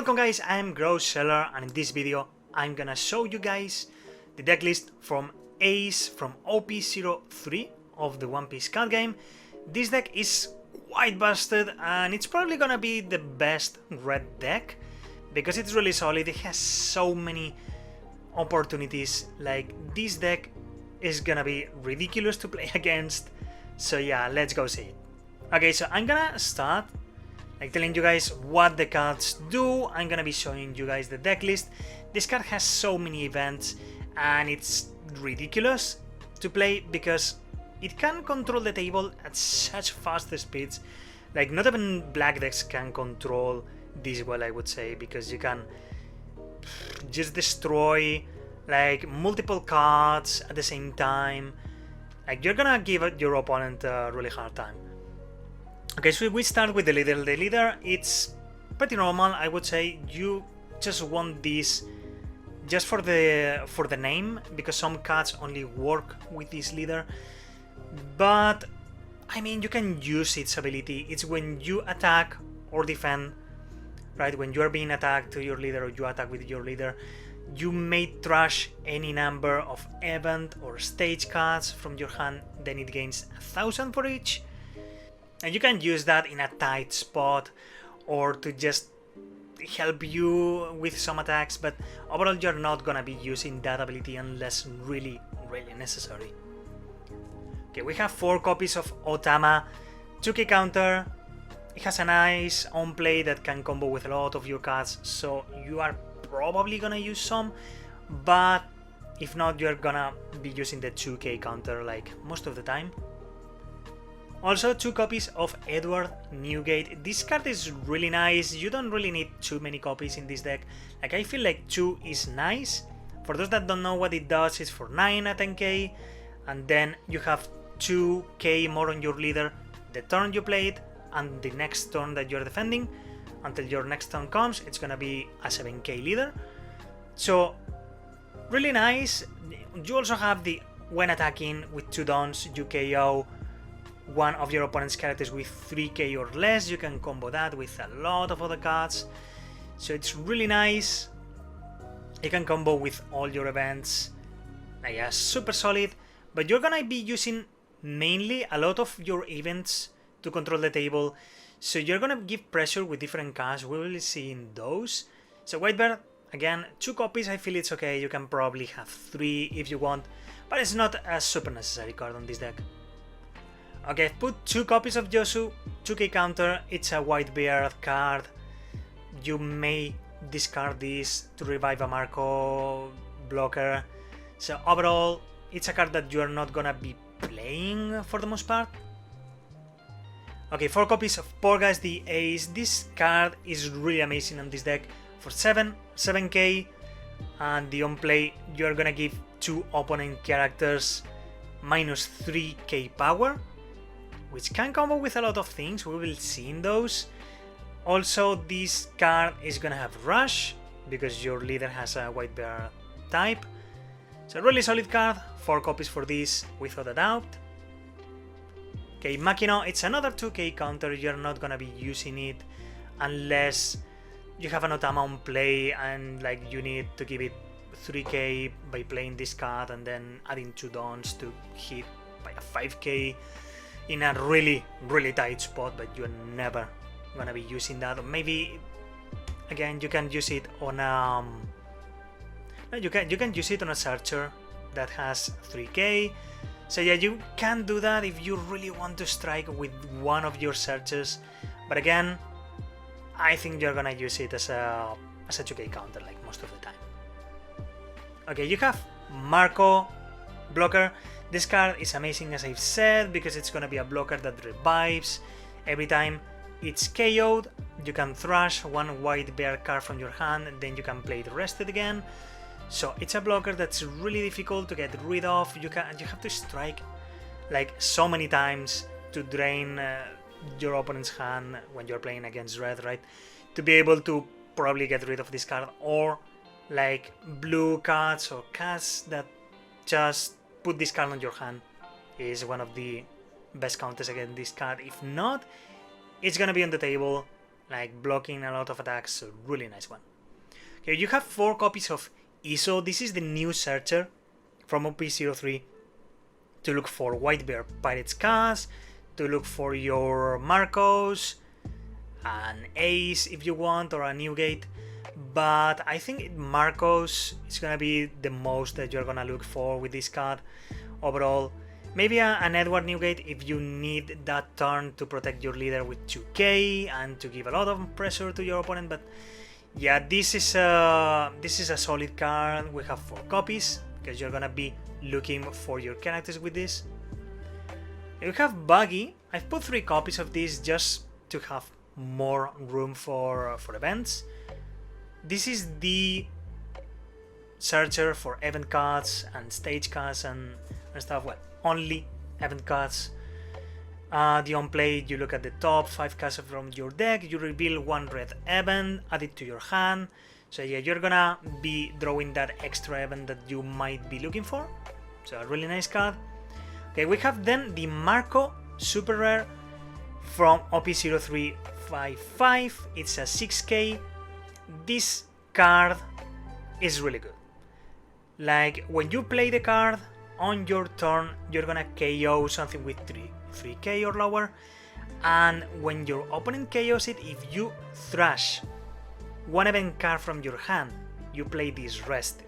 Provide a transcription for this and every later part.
Welcome guys, I'm Grawshellar, and in this video I'm gonna show you guys the deck list from Ace from OP03 of the One Piece card game. This deck is quite busted and it's probably gonna be the best red deck because it's really solid. It has so many opportunities. Like, this deck is gonna be ridiculous to play against. So yeah, let's go see it. Okay, so I'm gonna start telling you guys what the cards do. I'm gonna be showing you guys the deck list. This card has so many events and it's ridiculous to play because it can control the table at such fast speeds. Like, not even black decks can control this well, I would say, because you can just destroy like multiple cards at the same time. Like, you're gonna give your opponent a really hard time. Okay, so we start with the leader. The leader, it's pretty normal, I would say. You just want this just for the name, because some cards only work with this leader. But I mean, you can use its ability. It's when you attack or defend, right? When you are being attacked to your leader or you attack with your leader, you may trash any number of event or stage cards from your hand. Then it gains 1000 for each. And you can use that in a tight spot or to just help you with some attacks, but overall you're not gonna be using that ability unless really necessary. Okay, we have 4 copies of Otama, 2k counter. It has a nice on play that can combo with a lot of your cards, so you are probably gonna use some, but if not, you're gonna be using the 2k counter like most of the time. Also, 2 copies of Edward Newgate. This card is really nice. You don't really need too many copies in this deck. Like, I feel like 2 is nice. For those that don't know what it does, it's for 9 at 10k, and then you have 2k more on your leader the turn you played and the next turn that you're defending. Until your next turn comes, it's gonna be a 7k leader. So, really nice. You also have the when attacking with 2 dons, you KO one of your opponent's characters with 3k or less. You can combo that with a lot of other cards, so it's really nice. You can combo with all your events. Yeah, super solid, but you're gonna be using mainly a lot of your events to control the table, so you're gonna give pressure with different cards. We will see in those. So Whitebeard, again, 2 copies. I feel it's okay. You can probably have 3 if you want, but it's not a super necessary card on this deck. Okay, I've put 2 copies of Yosu, 2k counter. It's a Whitebeard card. You may discard this to revive a Marco blocker. So overall, it's a card that you are not gonna be playing for the most part. Okay, 4 copies of Porgas the Ace. This card is really amazing on this deck. For 7k, and the on play, you are gonna give 2 opponent characters minus 3k power, which can combo with a lot of things. We will see in those. Also, this card is gonna have Rush because your leader has a Whitebeard type. It's a really solid card. 4 copies for this without a doubt. Okay, Makino, it's another 2k counter. You're not gonna be using it unless you have an Otama on play and like you need to give it 3k by playing this card and then adding 2 dons to hit by a 5k in a really tight spot, but you're never gonna be using that. Or maybe again, you can use it on you can use it on a searcher that has 3k. So yeah, you can do that if you really want to strike with one of your searchers, but again, I think you're gonna use it as a 2k counter like most of the time. Okay, you have Marco blocker. This card is amazing, as I've said, because it's gonna be a blocker that revives every time it's KO'd. You can thrash 1 Whitebeard card from your hand, and then you can play the rested again. So it's a blocker that's really difficult to get rid of. You have to strike like so many times to drain your opponent's hand when you're playing against red, right? To be able to probably get rid of this card, or like blue cards or cards that just put this card on your hand is one of the best counters against this card. If not, it's gonna be on the table like blocking a lot of attacks, so really nice one. Okay, you have 4 copies of ISO. This is the new searcher from OP03 to look for White Bear Pirates cards, to look for your Marcos, an Ace if you want, or a Newgate. But I think Marcos is gonna be the most that you're gonna look for with this card overall. Maybe an Edward Newgate if you need that turn to protect your leader with 2k and to give a lot of pressure to your opponent. But yeah, this is a solid card. We have 4 copies because you're gonna be looking for your characters with this. You have Buggy. I've put 3 copies of this just to have more room for events. This is the searcher for event cards and stage cards and stuff. Well, only event cards. The on play, you look at the top 5 cards from your deck, you reveal 1 red event, add it to your hand. So yeah, you're gonna be drawing that extra event that you might be looking for. So a really nice card. Okay, we have then the Marco Super Rare from OP03 55. It's a 6k. This card is really good. Like, when you play the card on your turn, you're gonna KO something with 3k or lower, and when your opponent KOs it, if you thrash 1 event card from your hand, you play this rested.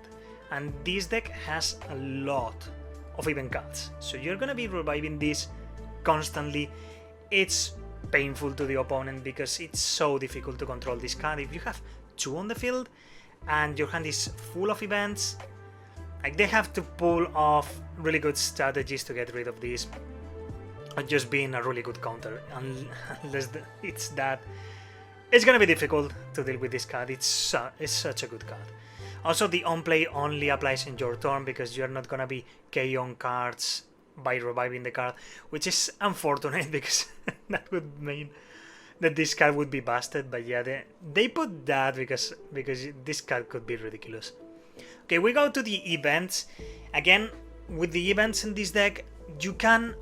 And this deck has a lot of event cards, so you're gonna be reviving this constantly. It's painful to the opponent because it's so difficult to control this card. If you have 2 on the field and your hand is full of events, like, they have to pull off really good strategies to get rid of this, or just being a really good counter. Unless it's that, it's gonna be difficult to deal with this card. It's such a good card. Also, the on play only applies in your turn because you're not gonna be KOing cards by reviving the card, which is unfortunate because that would mean that this card would be busted. But yeah, they put that because this card could be ridiculous. Okay, we go to the events. Again, with the events in this deck, you can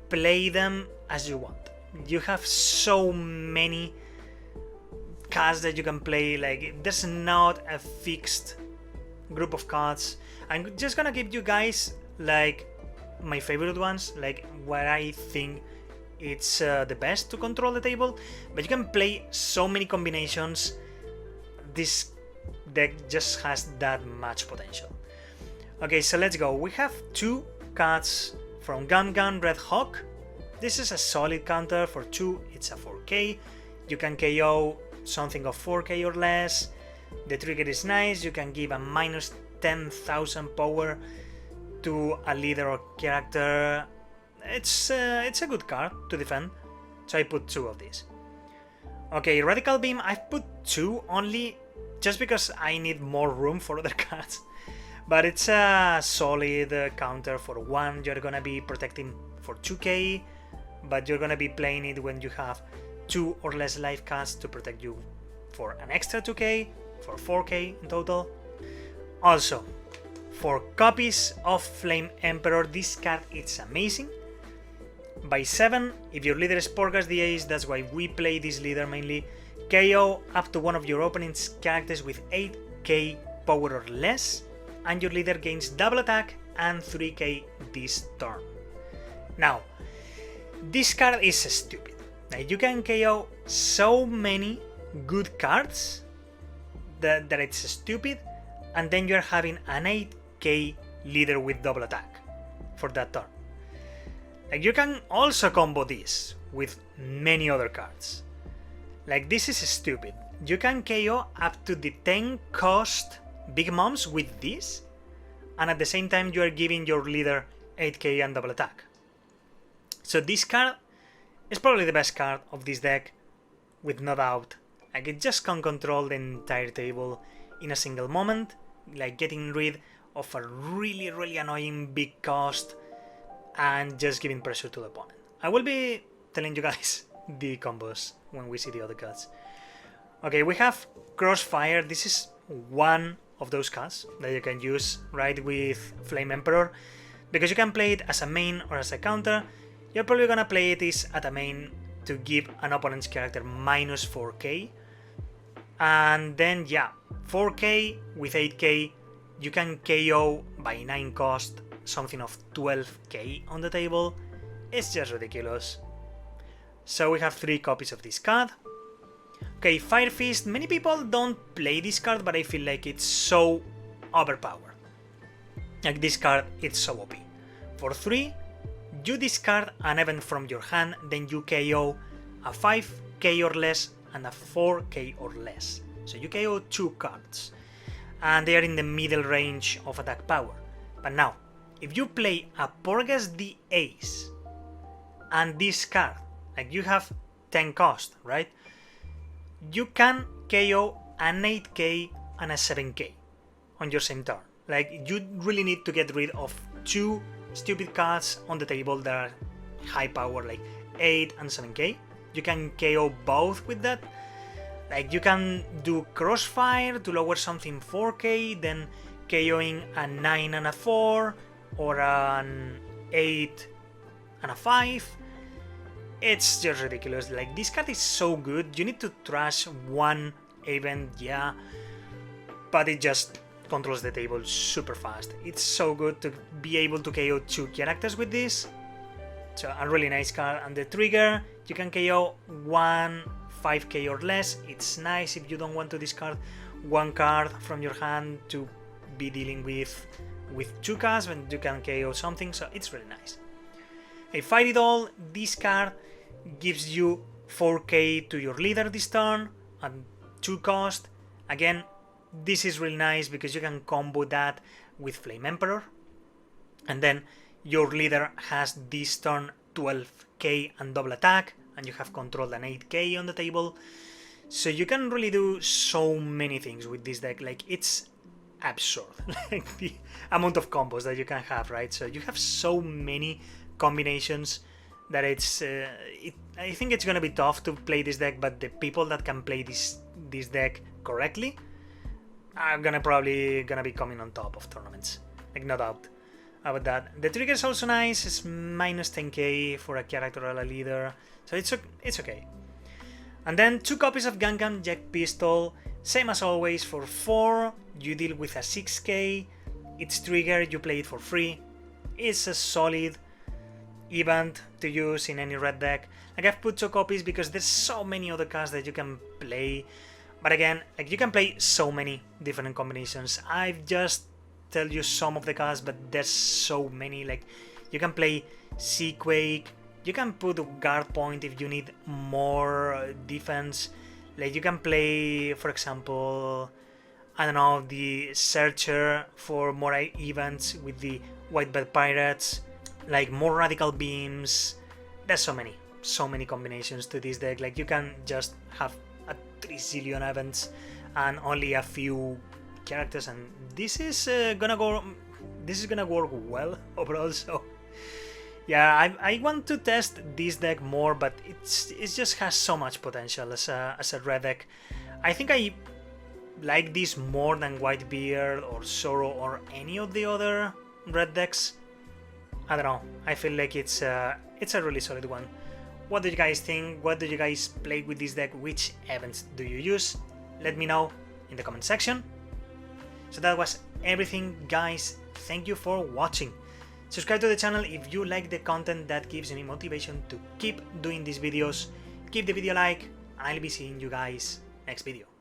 play them as you want. You have so many cards that you can play. Like, there's not a fixed group of cards. I'm just gonna give you guys like my favorite ones, like where I think it's the best to control the table. But you can play so many combinations. This deck just has that much potential. Okay, so let's go. We have 2 cards from Gun Red Hawk. This is a solid counter for 2. It's a 4k. You can KO something of 4k or less. The trigger is nice. You can give a minus 10,000 power to a leader or character. It's a good card to defend. So I put 2 of these. Okay, Radical Beam. I've put 2 only just because I need more room for other cards. But it's a solid counter for 1. You're gonna be protecting for 2k, but you're gonna be playing it when you have 2 or less life cards to protect you for an extra 2k, for 4k in total. Also, 4 copies of Flame Emperor. This card is amazing. By 7, if your leader Sporgas the Ace, that's why we play this leader mainly, KO up to one of your opponent's characters with 8k power or less, and your leader gains double attack and 3k this turn. Now, this card is stupid. Now, you can KO so many good cards that it's stupid, and then you're having an 8k leader with double attack for that turn. Like, you can also combo this with many other cards. Like, this is stupid. You can KO up to the 10 cost Big Moms with this, and at the same time you are giving your leader 8k and double attack. So this card is probably the best card of this deck, with no doubt. Like, it just can control the entire table in a single moment, like getting rid of a really annoying big cost and just giving pressure to the opponent. I will be telling you guys the combos when we see the other cards. Okay, we have Crossfire. This is one of those cards that you can use right with Flame Emperor, because you can play it as a main or as a counter. You're probably gonna play it as a main to give an opponent's character minus 4k. And then yeah, 4k with 8k, you can KO by 9 cost something of 12k on the table. It's just ridiculous. So we have 3 copies of this card. Okay, Fire Fist, many people don't play this card, but I feel like it's so overpowered. Like this card, it's so OP. For 3, you discard an event from your hand, then you KO a 5k or less and a 4k or less. So you KO 2 cards, and they are in the middle range of attack power. But now, if you play a Porges the Ace and discard, like you have 10 cost, right? You can KO an 8k and a 7k on your same turn. Like, you really need to get rid of 2 stupid cards on the table that are high power, like 8 and 7k. You can KO both with that. Like, you can do Crossfire to lower something 4k, then KOing a 9 and a 4, or an 8 and a 5. It's just ridiculous. Like, this card is so good. You need to trash one event, yeah, but it just controls the table super fast. It's so good to be able to KO 2 characters with this. So a really nice card. And the trigger, you can KO 1 5k or less. It's nice if you don't want to discard 1 card from your hand to be dealing with 2 cards when you can KO something, so it's really nice. A Fight It All, this card gives you 4k to your leader this turn and 2 cost. Again, this is really nice because you can combo that with Flame Emperor, and then your leader has this turn 12k and double attack, and you have controlled an 8k on the table. So you can really do so many things with this deck. Like, it's absurd, like the amount of combos that you can have, right? So you have so many combinations that it's I think it's gonna be tough to play this deck, but the people that can play this deck correctly are probably gonna be coming on top of tournaments, like, no doubt about that. The trigger is also nice. It's minus 10k for a character or a leader, so it's okay. And then 2 copies of Gangan Jack Pistol, same as always. For 4, you deal with a 6k. It's trigger, you play it for free. It's a solid event to use in any red deck. Like, I've put 2 copies because there's so many other cards that you can play. But again, like, you can play so many different combinations. I've just tell you some of the cards, but there's so many. Like, you can play Seaquake, you can put guard point if you need more defense. Like, you can play, for example, I don't know, the Searcher for more events with the Whitebed Pirates, like more Radical Beams. There's so many combinations to this deck. Like, you can just have a 3 zillion events and only a few characters, and this is gonna work well overall. So yeah, I want to test this deck more, but it just has so much potential as a red deck. I think I like this more than Whitebeard or Sorrow or any of the other red decks. I don't know, I feel like it's a really solid one. What do you guys think? What do you guys play with this deck? Which events do you use? Let me know in the comment section. So that was everything, guys. Thank you for watching. Subscribe to the channel if you like the content. That gives me motivation to keep doing these videos. Give the video a like, and I'll be seeing you guys next video.